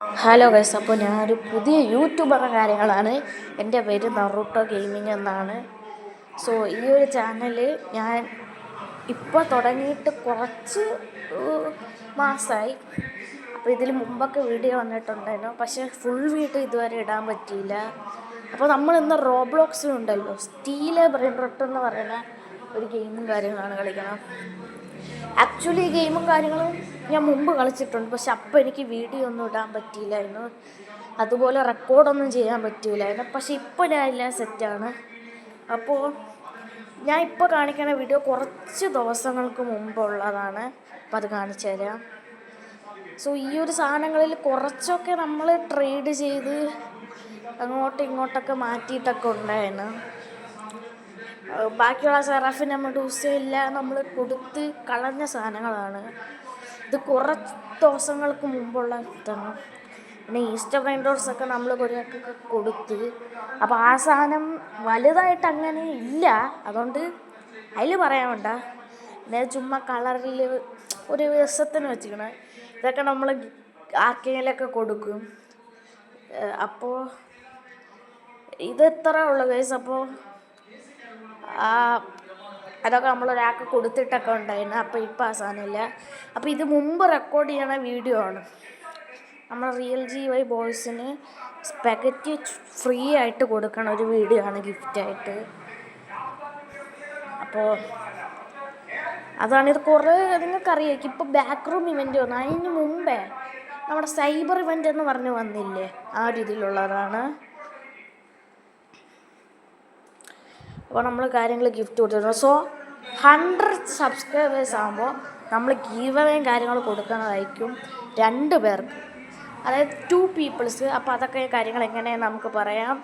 Hello guys, അപ്പോൾ ഞാനൊരു പുതിയ യൂട്യൂബറുടെ കാര്യങ്ങളാണ്. എൻ്റെ പേര് നറൂട്ടോ ഗെയിമിംഗ് എന്നാണ്. സോ ഈ ഒരു ചാനൽ ഞാൻ ഇപ്പോൾ തുടങ്ങിയിട്ട് കുറച്ച് മാസമായി. അപ്പോൾ ഇതിൽ മുമ്പൊക്കെ വീഡിയോ വന്നിട്ടുണ്ടായിരുന്നു, പക്ഷേ ഫുൾ വീഡിയോ ഇതുവരെ ഇടാൻ പറ്റിയില്ല. അപ്പോൾ നമ്മൾ ഇന്ന് റോബ്ലോക്സിലുണ്ടല്ലോ, സ്റ്റീലെ ബ്രെയിൻ റോട്ട് എന്ന് പറയുന്ന ഒരു ഗെയിമും കാര്യങ്ങളാണ് കളിക്കണം. ആക്ച്വലി ഈ ഗെയിമും കാര്യങ്ങളും ഞാൻ മുമ്പ് കളിച്ചിട്ടുണ്ട്, പക്ഷെ അപ്പോൾ എനിക്ക് വീഡിയോ ഒന്നും ഇടാൻ പറ്റിയില്ലായിരുന്നു, അതുപോലെ റെക്കോർഡൊന്നും ചെയ്യാൻ പറ്റിയില്ലായിരുന്നു. പക്ഷെ ഇപ്പോൾ ഞാൻ എല്ലാം സെറ്റാണ്. അപ്പോൾ ഞാൻ ഇപ്പോൾ കാണിക്കുന്ന വീഡിയോ കുറച്ച് ദിവസങ്ങൾക്ക് മുമ്പുള്ളതാണ്. അപ്പോൾ അത് കാണിച്ചു തരാം. സോ ഈ ഒരു സാധനങ്ങളിൽ കുറച്ചൊക്കെ നമ്മൾ ട്രേഡ് ചെയ്ത് അങ്ങോട്ടും ഇങ്ങോട്ടൊക്കെ മാറ്റിയിട്ടൊക്കെ ഉണ്ടായിരുന്നു. ബാക്കിയുള്ള സെറാഫിൻ മെഡൂസ എല്ലാം നമ്മൾ കൊടുത്ത് കളഞ്ഞ സാധനങ്ങളാണ്. ഇത് കുറച്ച് ദിവസങ്ങൾക്ക് മുമ്പുള്ള ഇതാണ്. പിന്നെ ഈസ്റ്റർ വെൻഡോഴ്സൊക്കെ നമ്മൾ കുറേയൊക്കെ കൊടുത്ത്, അപ്പോൾ ആ സാധനം വലുതായിട്ട് അങ്ങനെ ഇല്ല, അതുകൊണ്ട് അതിൽ പറയാൻ വേണ്ട. പിന്നെ ചുമ്മാ കളറിൽ ഒരു രസത്തിന് വെച്ചിരിക്കണം. ഇതൊക്കെ നമ്മൾ ആർക്കെങ്കിലൊക്കെ കൊടുക്കും. അപ്പോൾ ഇത് ഇത്ര ഉള്ളു ഗൈസ്. അപ്പോൾ അതൊക്കെ നമ്മളൊരാൾക്ക് കൊടുത്തിട്ടൊക്കെ ഉണ്ടായിരുന്നു. അപ്പോൾ ഇപ്പോൾ ആ സാധനമില്ല. അപ്പോൾ ഇത് മുമ്പ് റെക്കോർഡ് ചെയ്യണ വീഡിയോ ആണ്. നമ്മൾ റിയൽ GY ബോയ്സിന് സ്പെഗറ്റി ഫ്രീ ആയിട്ട് കൊടുക്കണ ഒരു വീഡിയോ ആണ്, ഗിഫ്റ്റായിട്ട്. അപ്പോൾ അതാണിത്. കുറേ നിങ്ങൾക്കറിയാം, ഇപ്പോൾ ബാക്ക് റൂം ഇവൻ്റ് വന്നു. അതിന് മുമ്പേ നമ്മുടെ സൈബർ ഇവൻ്റ് എന്ന് പറഞ്ഞ് വന്നില്ലേ, ആ രീതിയിലുള്ളതാണ്. അപ്പോൾ നമ്മൾ കാര്യങ്ങൾ ഗിഫ്റ്റ് കൊടുത്തിട്ടുണ്ട്. സോ 100 സബ്സ്ക്രൈബേഴ്സ് ആകുമ്പോൾ നമ്മൾ ഗീവ് അവേയും കാര്യങ്ങൾ കൊടുക്കുന്നതായിരിക്കും 2 പേർക്ക്, അതായത് 2 പീപ്പിൾസ്. അപ്പോൾ അതൊക്കെ കാര്യങ്ങൾ എങ്ങനെയാണ് നമുക്ക് പറയാം.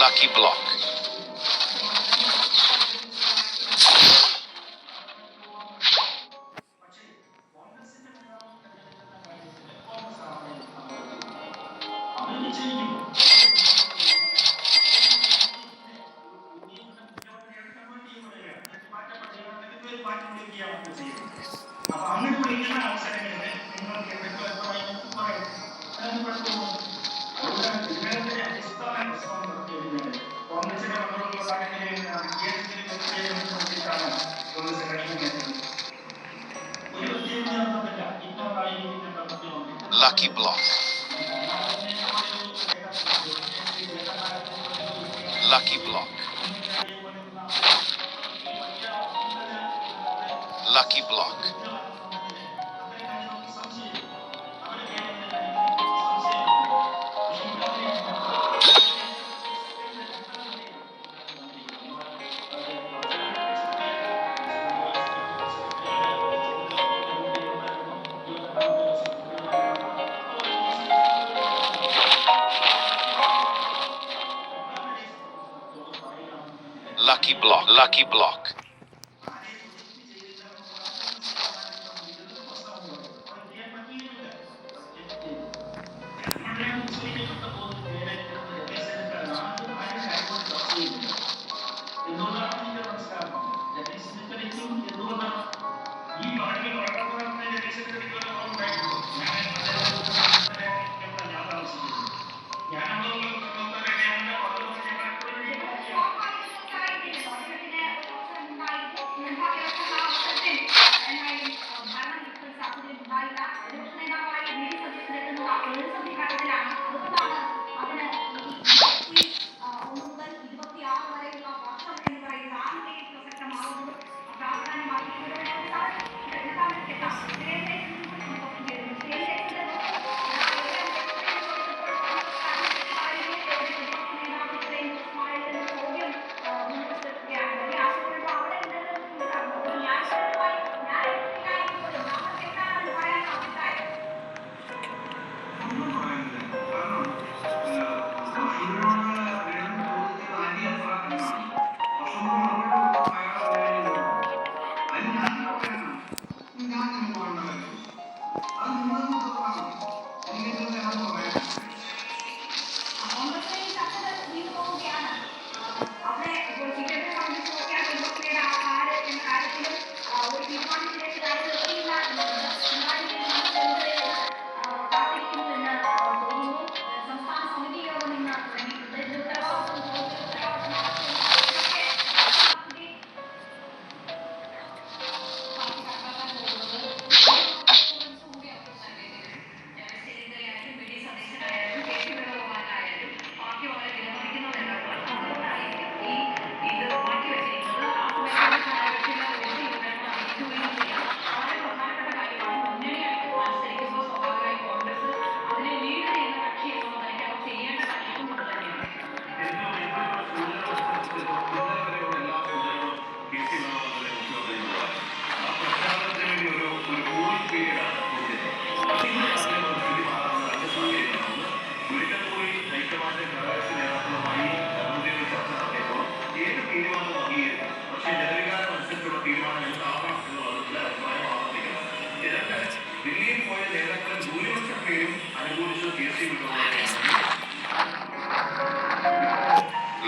Lucky block. Lucky block. Lucky block. Lucky block. Lucky block. Lucky block. Lucky block.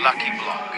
Lucky block. Lucky block.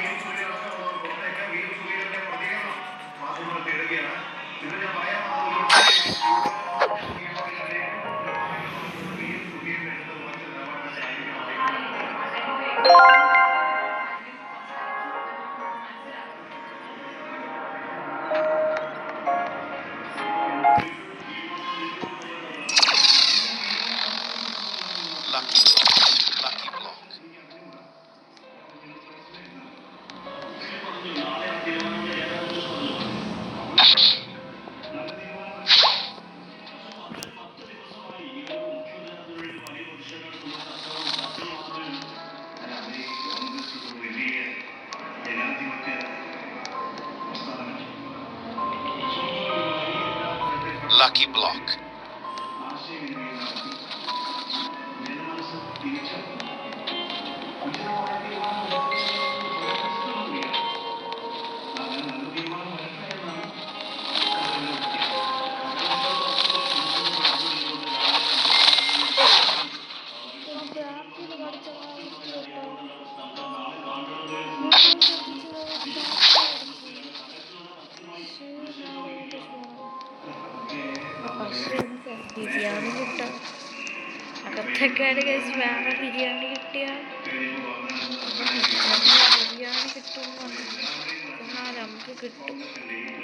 Lucky block. നമുക്ക് ആപ്പിൽ കളിച്ച ബിരിയാണി കിട്ടാം. അകത്തേക്കാട് കഴിച്ച് വേറെ ബിരിയാണി കിട്ടിയ ബിരിയാണി കിട്ടും എന്നാൽ നമുക്ക് കിട്ടും.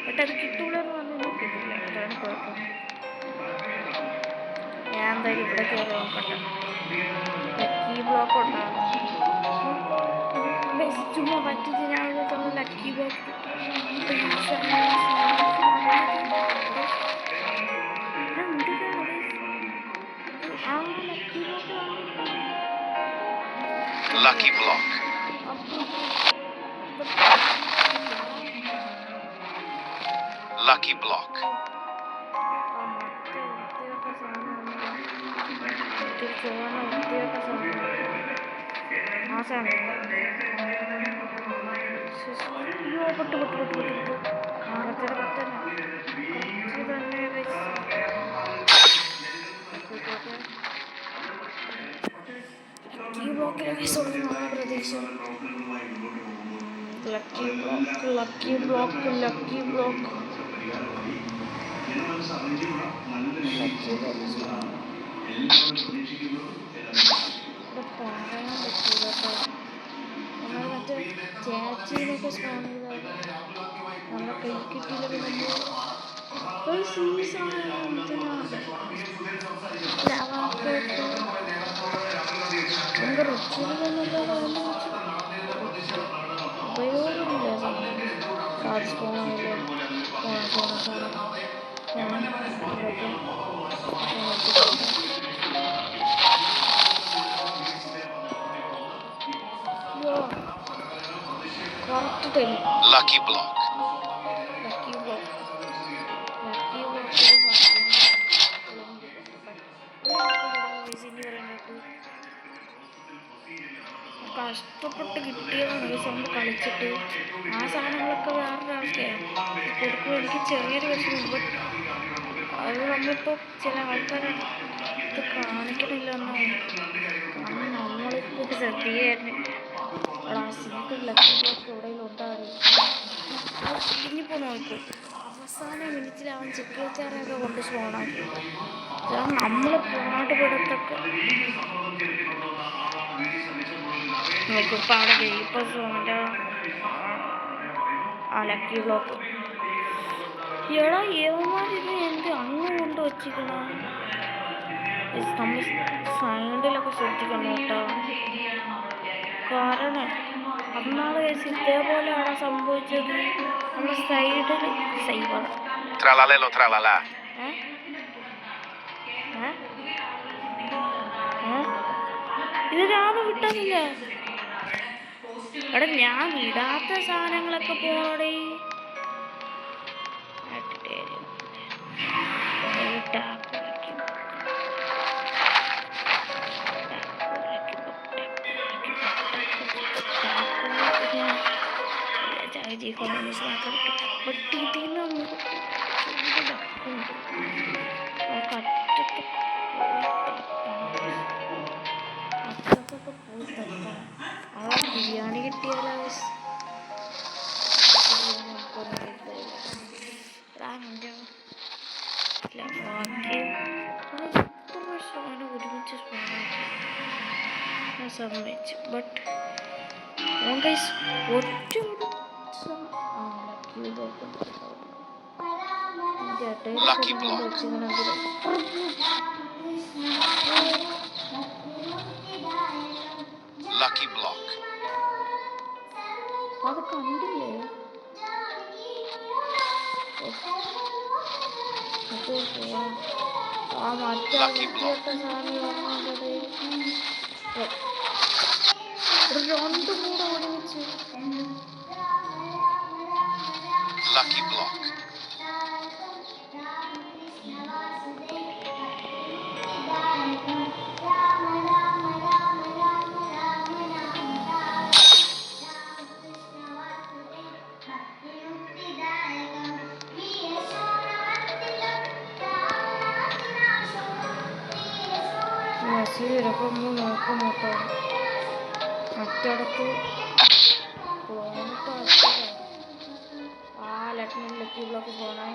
ബട്ട് അത് കിട്ടൂലെന്ന് പറഞ്ഞാൽ കിട്ടില്ല. അതാണ് കുഴപ്പം. ഞാൻ എന്തായാലും ഇവിടെ കയറി നോക്കട്ടെ. ലക്കി ബ്ലോക്ക് ഉണ്ടാകും. ചുമ്മാ പറ്റിച്ചിട്ടുള്ള lucky block Lucky block. Lucky block. പ്രതീക്ഷ lucky block lucky block lucky block പറയാൻ പറ്റൂല കേട്ടോ. നമ്മൾ മറ്റേ ചേച്ചീനൊക്കെ സ്കാൻ ചെയ്താൽ നമ്മളെ കൈ കിട്ടിയില്ലെങ്കിൽ നമ്മൾ ഒരു സീസൺ നമുക്ക് റിച്ചിലൊന്നുമില്ല ഉപയോഗമില്ല. കാർഡ് സ്പോണായാലും correct time. Lucky block. Lucky block lucky കഷ്ടപ്പെട്ട് കിട്ടിയതാണ് ഈ സംഭവം കളിച്ചിട്ട്. ആ സാധനങ്ങളൊക്കെ വേറൊരാൾക്കാണ് കൊടുക്കുമ്പോൾ എനിക്ക് ചെറിയൊരു വിഷമം. ബട്ട് അത് നമ്മളിപ്പോൾ ചില ആൾക്കാരെ ഇത് കാണിക്കണില്ല എന്നാണ്. കാരണം നമ്മളിപ്പോൾ ശ്രദ്ധിക്കായിരുന്നു. അവിടെ ആ സിംഗിൾ ലക്കി ബ്ലോക്ക് എവിടെയെങ്കിലും ഉണ്ടാവില്ല. ഇനിയിപ്പോൾ നോക്കും അവസാന മിനിറ്റിൽ അവൻ ചെക്കുവെച്ചാറൊക്കെ കൊണ്ട് സ്പോണാക്കി. കാരണം നമ്മൾ പാടുപെടത്തൊക്കെ നോക്കിപ്പോൾ അവിടെ ഗെയിപ്പർ സോണിൻ്റെ ആ ലക്കി ബ്ലോക്ക് എടാ ഏവന്മാരിത് എന്ത് അങ്ങ് കൊണ്ട് വച്ചിരിക്കണം. നമ്മൾ സൈഡിലൊക്കെ ശ്രദ്ധിക്കണം കേട്ടോ. കാരണം അന്നാള് കേസ് ഇതേപോലെ അവിടെ സംഭവിച്ചത് നമ്മുടെ സൈഡിൽ സൈബർ Tralalelo tralala. ഇത് ഞാൻ വിട്ടതില്ല. എടാ ഞാൻ വിടാത്ത സാധനങ്ങളൊക്കെ പോണോടേ. ബിരിയാണി കിട്ടിയാലോ. ഒരുമിച്ച് സമ്മതിച്ചു. ബട്ട് ഒറ്റ Lucky block. Lucky block. അത് കണ്ടില്ലേ? ആ മറ്റേ രണ്ടും കൂടെ ഒരുമിച്ച് Lucky block. ചിലപ്പോൾ നമ്മൾ നോക്കും കേട്ടോ. മറ്റിടത്ത് ആ ലക്കി ബ്ലോക്ക് പോണേ.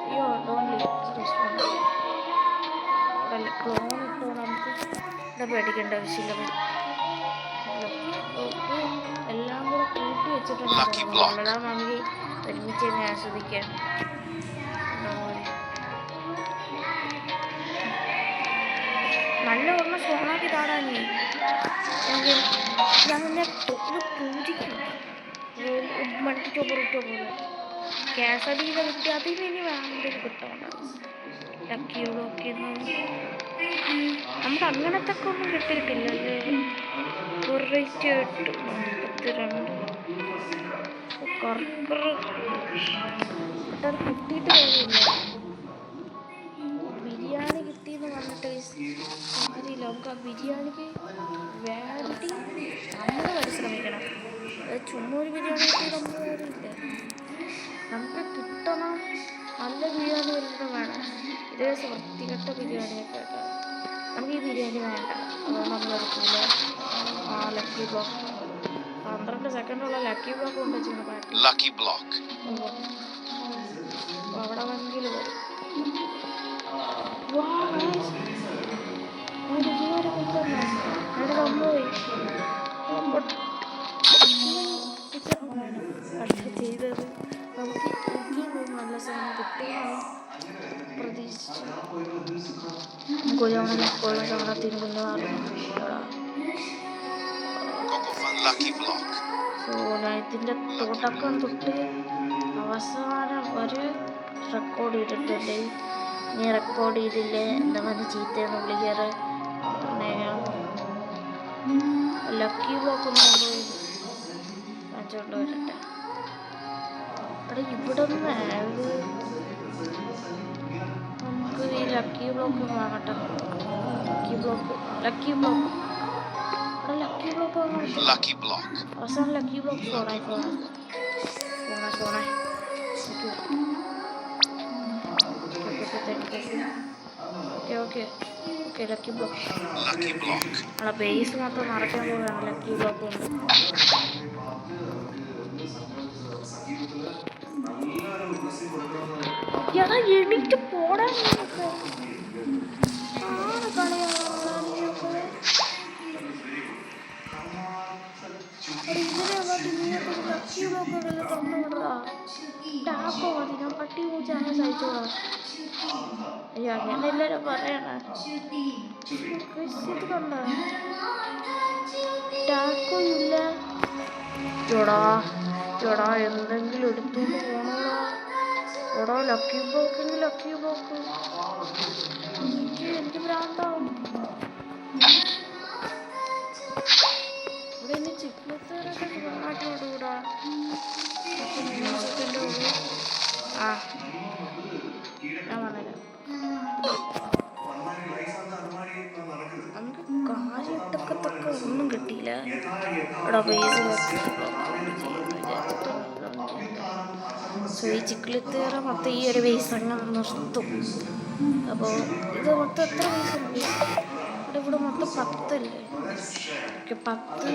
അയ്യോ ഡോണ്ട് റെസ്പോണ്ട്. പേടിക്കേണ്ട ആവശ്യമില്ല. എല്ലാം കൂടെ കൂട്ടി വെച്ചിട്ടുണ്ട്. നമ്മളെല്ലാം നമുക്ക് ഒരുമിച്ച് തന്നെ ആസ്വദിക്കാം. നല്ല ഓർമ്മ സോണാക്കി താടാനേ ഞാൻ എന്നെ പൂജിക്കും. മട്ടിച്ചൊപ്പറിട്ട പോലെ കേസരിയിലെ കിട്ടി അതിന് ഇനി വേണ്ടൊരു കിട്ടണം. ലക്കിയോടൊക്കെ നമുക്ക് അങ്ങനത്തെ ഒക്കെ ഒന്നും കിട്ടിയിട്ടില്ലല്ലേ. ഒരു റേറ്റ് 42 കർക്കർ കിട്ടിയിട്ട് കാര്യമില്ല. ബിരിയാണി കിട്ടിയെന്ന് പറഞ്ഞിട്ട് കാര്യമില്ല. നമുക്ക് ആ ബിരിയാണിക്ക് വേണ്ടി നമ്മൾ പരിശ്രമിക്കണം. ചുമ്മാ ഒരു ബിരിയാണി കിട്ടി നമ്മൾ കാര്യമില്ല. നമുക്ക് കിട്ടണം. നല്ല ബിരിയാണി വരുമ്പോൾ വേണം. ഇതേ വൃത്തികെട്ട ബിരിയാണിയൊക്കെ കേട്ടോ. നമുക്ക് ഈ ബിരിയാണി വേണ്ട, അതുകൊണ്ട് നമ്മളെടുക്കില്ല. ലക്കി ബ്ലോക്ക് 12 സെക്കൻഡുള്ള ലക്കി ബ്ലോക്ക് കൊണ്ട് വെച്ചിരുന്നു പാട്ടി. Lucky block. അവിടെ വന്നെങ്കിൽ വരും. ചെയ്തത് നമുക്ക് നല്ല സാധനം കിട്ടുമെന്ന് പ്രതീക്ഷിച്ചു. കൊല്ലമുള്ള സാധനത്തിന് സോ ഇതിൻ്റെ തുടക്കം തൊട്ട് അവസാനം വരെ റെക്കോർഡ് ചെയ്തിട്ടുണ്ട്. നീ റെക്കോർഡ് ചെയ്തില്ലേ എന്താ പറഞ്ഞ് ചീത്തയെന്ന് വിളിക്കാറ്. ലക്കി ബ്ലോക്ക് ഒന്ന് കൊണ്ടുപോയി വാങ്ങിച്ചുകൊണ്ട് വരട്ടെ. അവിടെ ഇവിടെ നിന്ന് നമുക്ക് ഈ ലക്കി ബ്ലോക്ക് വാങ്ങട്ടെ. ലക്കി ബ്ലോക്ക് അവസാനം ലക്കി ബ്ലോക്ക് സോണായി ഓക്കെ ലക്കി ബ്ലോക്ക് നമ്മളെ ബേസ് മാത്രം നിറയ്ക്കാൻ പോവുകയാണ്. ലക്കി ബ്ലോക്ക് കൊണ്ട് എണീറ്റ് പോടാ. ടാപ്പോ മതി, ഞാൻ പട്ടി പൂച്ച അങ്ങനെ സഹിച്ചോളാം. അയ്യോ അങ്ങനെ എല്ലാവരും പറയണ ഇത് കണ്ട ടാക്കോ ഇല്ല. ചേടാ എന്തെങ്കിലും എടുത്തോണ്ട് പോണോടാ. എടാ ലക്കി ബ്ലോക്കെങ്കിൽ ലക്കി ബ്ലോക്ക് എനിക്ക് ഭ്രാന്താവും. ഇവിടെ ഇനി ചിക്ലത്തേറൊക്കെ മാറ്റി വിടൂടാ. ഞാൻ പറഞ്ഞുതരാം. നമുക്ക് കാര്യത്തക്കത്തൊക്കെ ഒന്നും കിട്ടിയില്ല. ഇവിടെ ബേസ് സോ ഈ ചിക്ലത്തേറ മൊത്തം ഈ ഒരു ബേസ് അങ്ങ് നിർത്തും. അപ്പോൾ ഇത് മൊത്തം എത്ര ബേസുണ്ട് ഇവിടെ മൊത്തം 10 അല്ലേ. 10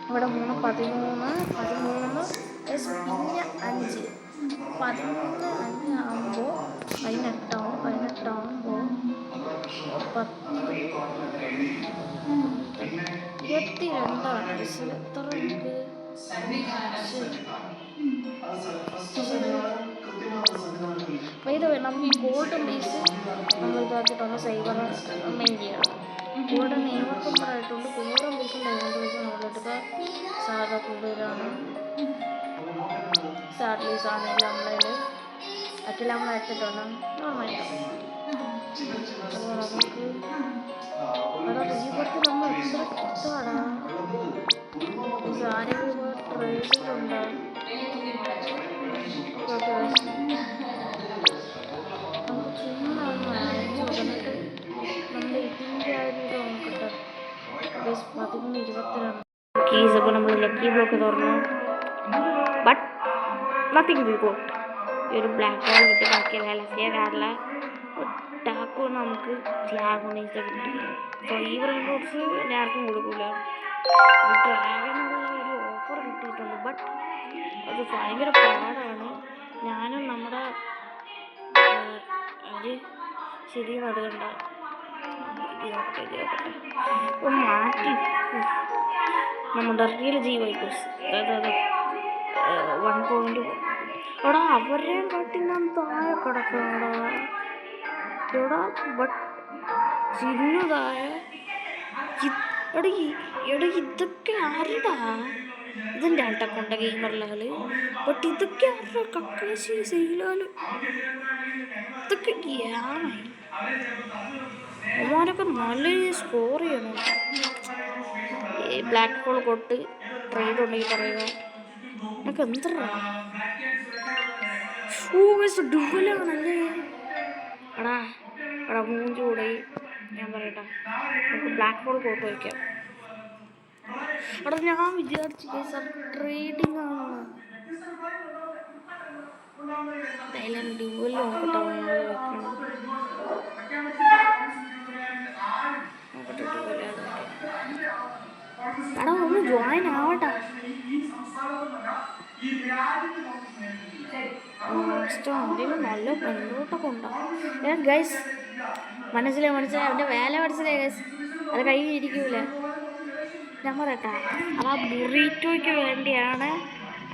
ഇവിടെ 3 13 പിന്നെ 5 13 ആകുമ്പോൾ 18 ആകുമ്പോൾ 10 22 എത്ര നമുക്ക് നമുക്ക് ഈ ഗോൾഡൻ ബേസ് നമ്മൾ ഇതാക്കിയിട്ടൊന്ന് സൈബർ മെയിൻ ചെയ്യണം. ഗോൾഡൻ നെയ്മർക്കുമ്പോഴായിട്ടുണ്ട്. ഗോൾഡൻ ബേസും ഡയമണ്ട് ബേസും നമ്മളെടുക്കുക സാധാ കൂടുതലാണ്. സാഡ്ലീസ് ആണെങ്കിൽ നമ്മളതിൽ അക്കിൽ നമ്മൾ എടുത്തിട്ടുണ്ട് നോർമലായിട്ട്. അപ്പോൾ നമുക്ക് അവിടെ റീബർത്ത് നമ്മൾ എത്ര കിട്ടാടാ. സാരികൾ ട്രേഡിലുണ്ട്. നമുക്ക് ചുമ്മാ ഒന്ന് അയച്ചു കൊടുത്തിട്ട് നമ്മുടെ ഇതിൻ്റെ ആ ഒരു ഇത് നോക്കട്ടെ. 13 22 അപ്പോൾ നമ്മൾ ലക്കി ബ്ലോക്ക് തുറന്നു. But nothing we got. ഈ ഒരു ബ്ലാക്ക് ബോൾ കിട്ടി. ബാക്കിയല്ല ലസിയ കാറില്ല. ടാക്കോ നമുക്ക് ഡ്രാഗണൈസ് കിട്ടി. സോ ഈ ബ്രെയിൻ റോഡ്സ് ആർക്കും കൊടുക്കില്ല. ഡ്രാഗനുള്ള ഒരു ഓഫർ കിട്ടിയിട്ടുണ്ട്. ബട്ട് അത് ഭയങ്കര പാടാണ്. ഞാനും നമ്മുടെ ഒരു ശരി നടുകണ്ട ഒന്ന് മാറ്റി നമ്മുടെ റിയൽ ജീവായി അതായത് 1.1 എടാ അവരെയും കാട്ടി ഞാൻ താഴെ കിടക്കണടാ എടാ ബട്ട് ചിന്നതായ എടാ ഇതൊക്കെ ആരുടാ ഇതെൻ്റെ ആൾട്ടക്കൊണ്ട ഗെയിമറിലാല് ബട്ട് ഇതൊക്കെ ആരുടെ കക്കാശി സെയിലാല് ഇതൊക്കെ ഗ്യാമായി അവന്മാരൊക്കെ നല്ല സ്കോർ ചെയ്യണം. ബ്ലാക്ക് ഹോൾ കൊട്ട് ട്രേഡ് ഉണ്ടെങ്കിൽ പറയുക എന്നൊക്കെ എന്താ ഡുവലാണല്ലേ എടാ എടാ മൂഞ്ചൂടെ ഞാൻ പറയട്ടെ നമുക്ക് ബ്ലാക്ക് ഹോൾ കോട്ട് വയ്ക്കാം. എടാ ഞാൻ വിചാരിച്ചു കേസ് ട്രേഡിങ് ആണ് എന്തായാലും ഡ്യൂവൽ നോക്കട്ടെ വെക്കണം നോക്കട്ടെ എടാ ഒന്ന് ജോയിൻ ആവട്ടെ എന്തെങ്കിലും നല്ല മുന്നോട്ടൊക്കെ ഉണ്ടാവും ഗൈസ് മനസ്സിലായി അവൻ്റെ വേല മനസ്സിലായി ഗൈസ് അത് കയ്യിൽ ഇരിക്കൂല ഞാൻ പറയട്ടെ അത് ആ ബുറീറ്റോയ്ക്ക് വേണ്ടിയാണ്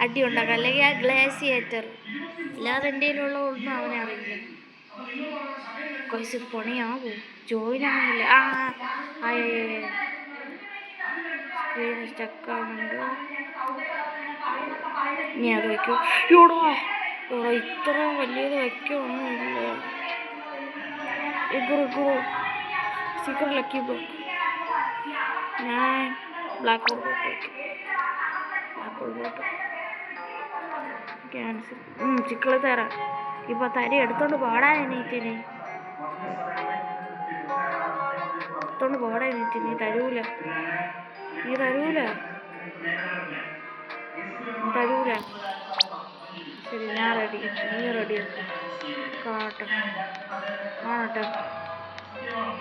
അടി ഉണ്ടാക്കുക അല്ലെങ്കിൽ ആ ഗ്ലാസിയേറ്റർ അല്ലാതെ എൻ്റെ കയ്യിലുള്ള ഒന്നും അവനെ അറിയില്ല. ഗൈസ് പണിയാവോ ജോയിൻ ആവുന്നില്ല സ്ക്രീൻ സ്റ്റക്കാവുന്നുണ്ട്. ഇനി അത് വയ്ക്കൂ ഇവിടെ ഇത്ര വലിയത് വയ്ക്കൊന്നുമില്ല. സീക്രട്ട് ലക്കി ബ്ലോക്ക് ഞാൻ ബ്ലാക്ക് ഹോൾ ബോട്ട് വയ്ക്കും. ബ്ലാക്ക് ഹോൾ ബോട്ട് ക്യാൻസൽ ചിക്കിള് തരാം. ഇപ്പൊ തരി എടുത്തോണ്ട് പാടാൻ എണീറ്റിനി നീ തരൂല ശരി ഞാൻ റെഡി നീ റെഡി കാണട്ടെ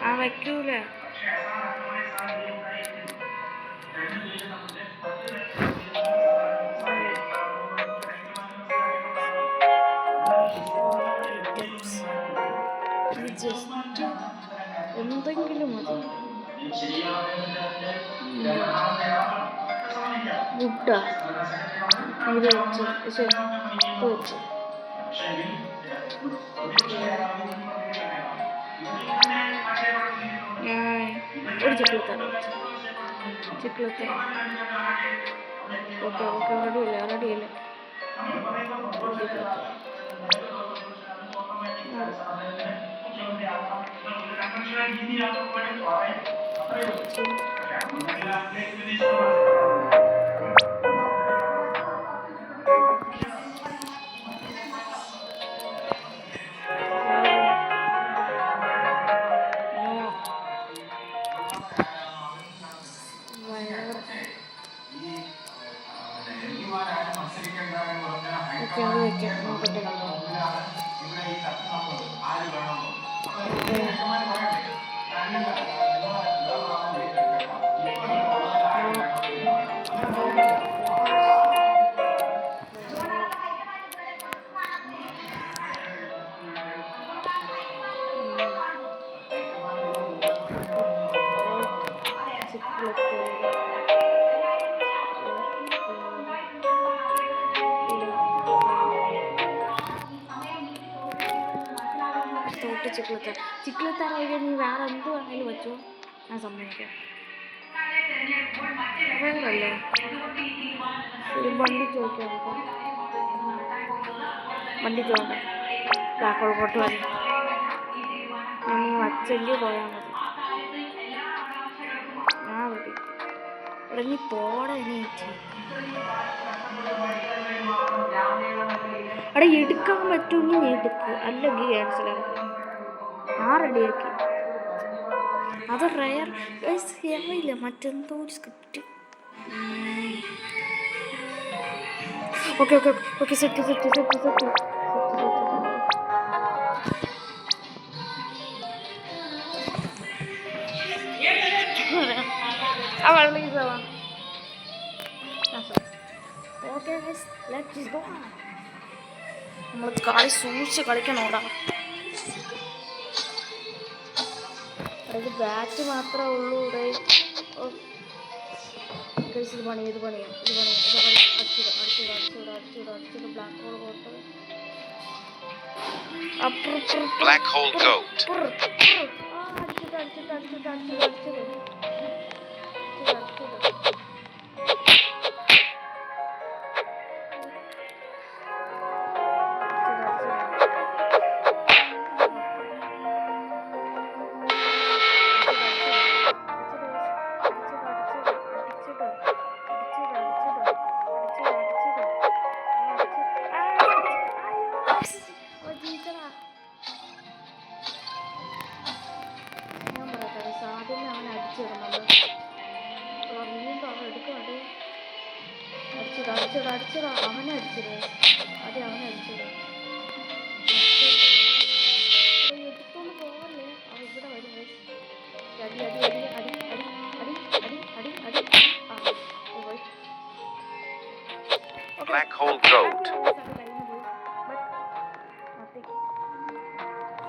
ആ വയ്ക്കൂല ജസ്റ്റ് എന്തെങ്കിലും മതി. മുട്ട ഇത് വെച്ച് ഒരു ചിക്കിളത്തെ ഓക്കെ റെഡിയല്ല നോക്കട്ടെ ചിക്കിളത്താറായി നീ വേറെ എന്ത് വേണമെങ്കിലും വെച്ചോ ഞാൻ സമ്മതിക്കാം. വേറല്ലേ ഒരു വണ്ടി ചോദിക്കാം വണ്ടി ചോണ്ട കാക്കോൾക്കോട്ട് വരെ ഞാൻ നീ വച്ചെങ്കിൽ പോയാൽ മതി. ഞാൻ വിടി ഇറങ്ങി പോടെ എണീറ്റ് അവിടെ എടുക്കാൻ പറ്റുമെങ്കിൽ നീ എടുക്കുക അല്ലെങ്കിൽ ക്യാൻസലാക്കുക. ആ റെഡിയാക്കി അത് റയർ അറിയില്ല മറ്റെന്തോ ഒരു സ്ക്രിപ്റ്റ്. ഓക്കെ സെറ്റ് നമ്മൾ കളി സൂക്ഷിച്ച് കളിക്കണോടാ. ഇത് ബാറ്റ് മാത്രമേ ഉള്ളൂ ഇവിടെ. ഇത് പണിയാം അടിച്ചിട്ട് black hole pot Black hole goat. അടിച്ചടാ അവനെ അടിച്ചത് അതെ അവനെ അടിച്ചത് എടുത്തോണ്ട് പോവല്ലേ അവൻ ഇവിടെ വരും അടി അടി അടി അടി അടി അടി അടി അടി അടി ആ പോയി. Black hole goat.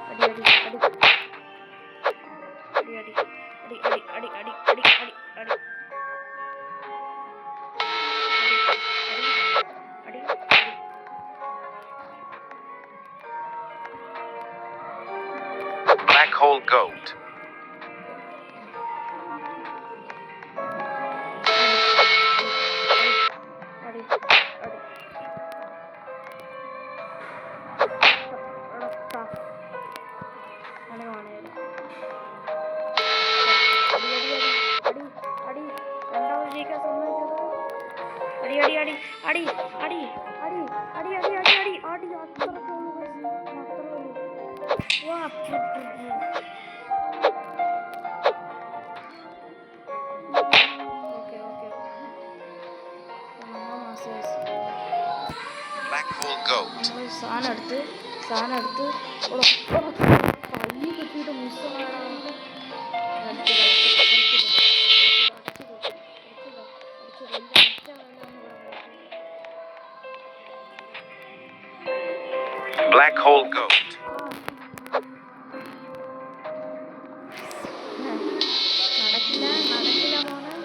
അടി അടി അടി അടി അടി അടി അടി അടി അടി അടി അടി Black hole goat. Black hole goat. സാധനം എടുത്ത് കൈ കിട്ടിയിട്ട് മിസ്സാണ്. Black hole goat. നടക്കില്ല മോനെ.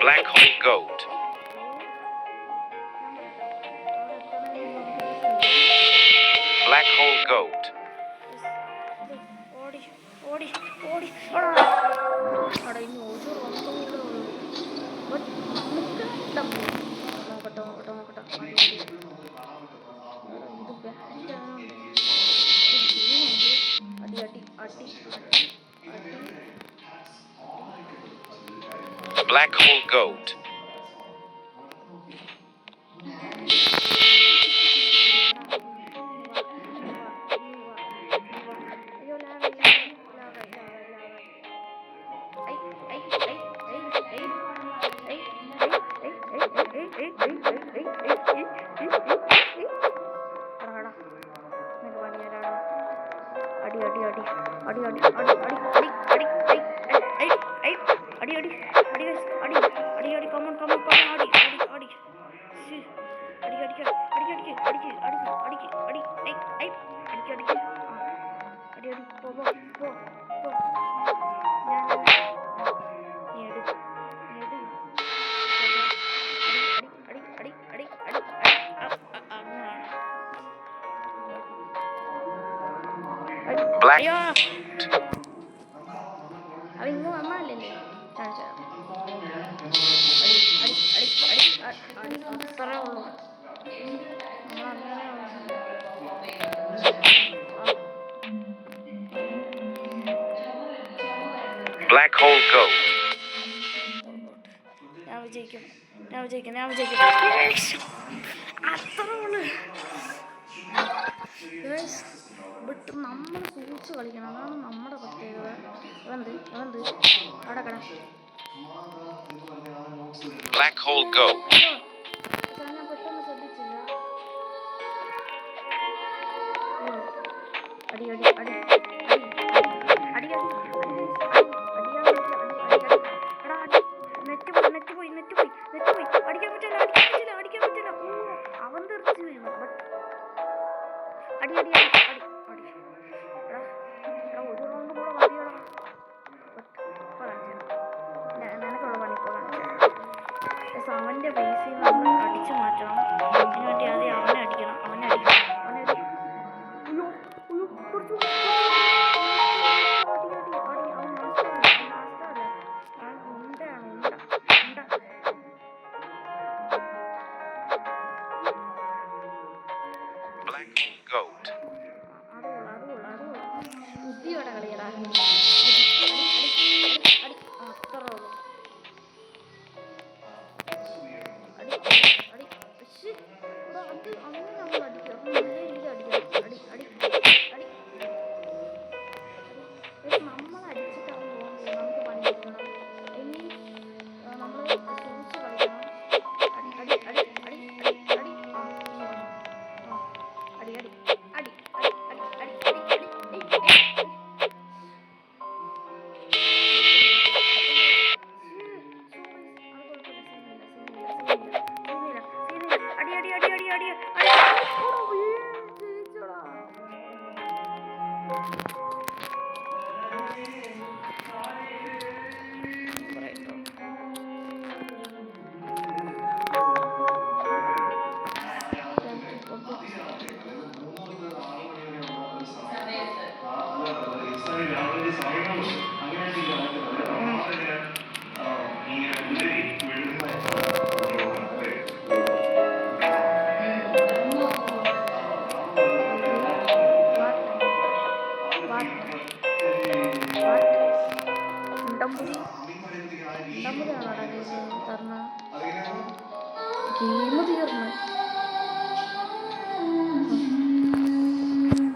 Black hole goat. Black hole goat. ഓടി അവിടെ ഇനി ഒരു നോക്കട്ടെ Black hole goat. Black. അവങ്ങ് വന്നാലല്ലേ അത്രേ ഉള്ളൂ. Black hole goat. ഞാൻ വിജയിക്കും. അത്രേ ഉള്ളൂ. ബട്ട് നമ്മൾ സൂക്ഷിച്ച് കളിക്കണം, അതാണ് നമ്മുടെ പ്രത്യേകത. ഇവന്ത് അവിടെ കട Black hole goat. ഞാൻ പെട്ടെന്ന് ശ്രദ്ധിച്ചില്ല. അടി അടി അടി അടിക്കാൻ പറ്റില്ല എടാ അടി നെറ്റ് പോയി അടിക്കാൻ പറ്റില്ല ഓ അവൻ തെറിച്ച് വീണു അടി എടാ ഒരു റൗണ്ട് കൂടെ മതിയോടാ നിനക്കുള്ള പണി ഇപ്പോൾ കാണിച്ചു അവൻ്റെ ബേസിൽ നമ്മൾ അടിച്ചു മാറ്റണം അതിന് വേണ്ടി ആദ്യം അവനെ അടിക്കണം കുറച്ചു Black hole goat. ബുദ്ധിയോടെ കളിയടാ അത്ര ഉള്ളൂ അങ്ങനെ നമ്മൾ അടിക്കുക നല്ല രീതി അടിക്കണം നമ്മൾ അടിച്ചിട്ടാവും പോകുന്നത് നമുക്ക് പണി കിട്ടണം ഇനി നമ്മൾ സൂക്ഷിച്ച് കളിക്കണം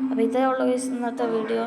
അപ്പോൾ ഇതേ ഉള്ള ഇന്നത്തെ വീഡിയോ.